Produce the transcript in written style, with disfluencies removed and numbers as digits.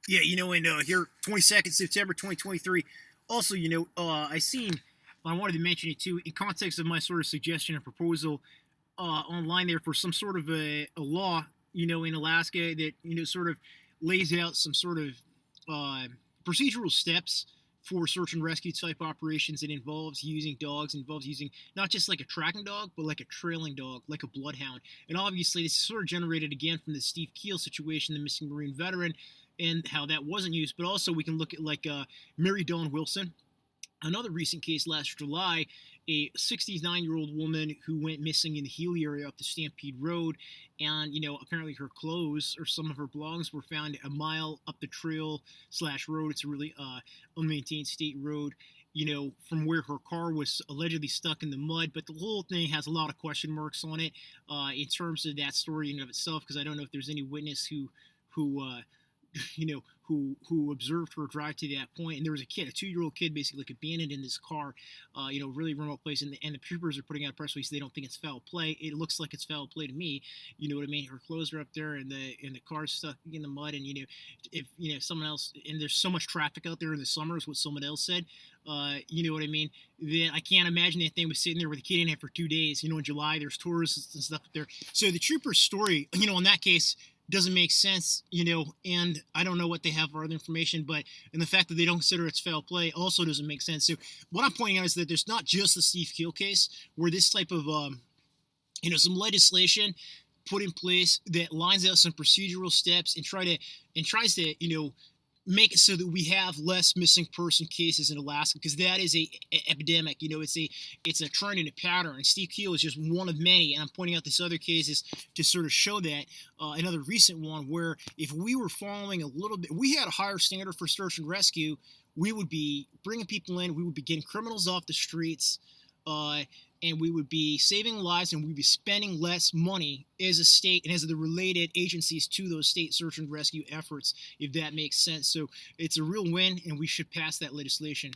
Yeah, and here, 22nd September 2023. Also, I seen, I wanted to mention it too, in context of my sort of suggestion and proposal online there for some sort of a law, in Alaska that, sort of lays out some sort of uh, procedural steps for search and rescue type operations. It involves using dogs, involves using not just like a tracking dog, but like a trailing dog, like a bloodhound. And obviously, this is sort of generated again from the Steve Keel situation, the missing Marine veteran, and how that wasn't used. But also, we can look at like Mary Dawn Wilson, another recent case last July, a 69-year-old woman who went missing in the Healy area up the Stampede Road, and apparently her clothes or some of her belongings were found a mile up the trail slash road. It's a really unmaintained state road. From where her car was allegedly stuck in the mud, but the whole thing has a lot of question marks on it in terms of that story in and of itself, because I don't know if there's any witness who who observed her drive to that point. And there was a kid, a 2-year-old kid, basically like abandoned in this car, really remote place. And the troopers are putting out a press release. They don't think it's foul play. It looks like it's foul play to me. You know what I mean? Her clothes are up there, and the car's stuck in the mud. And if someone else, and there's so much traffic out there in the summer, is what someone else said. You know what I mean? Then I can't imagine that thing was sitting there with a kid in it for 2 days. In July, there's tourists and stuff up there. So the trooper's story, in that case, doesn't make sense, and I don't know what they have for other information, but and the fact that they don't consider it's foul play also doesn't make sense. So what I'm pointing out is that there's not just the Steve Keel case where this type of some legislation put in place that lines out some procedural steps and tries to make it so that we have less missing person cases in Alaska, because that is a epidemic. It's a trend and a pattern. And Steve Keel is just one of many. And I'm pointing out this other cases to sort of show that. Another recent one where if we were following a little bit, we had a higher standard for search and rescue, we would be bringing people in, we would be getting criminals off the streets, uh, and we would be saving lives, and we'd be spending less money as a state and as the related agencies to those state search and rescue efforts, if that makes sense. So it's a real win, and we should pass that legislation.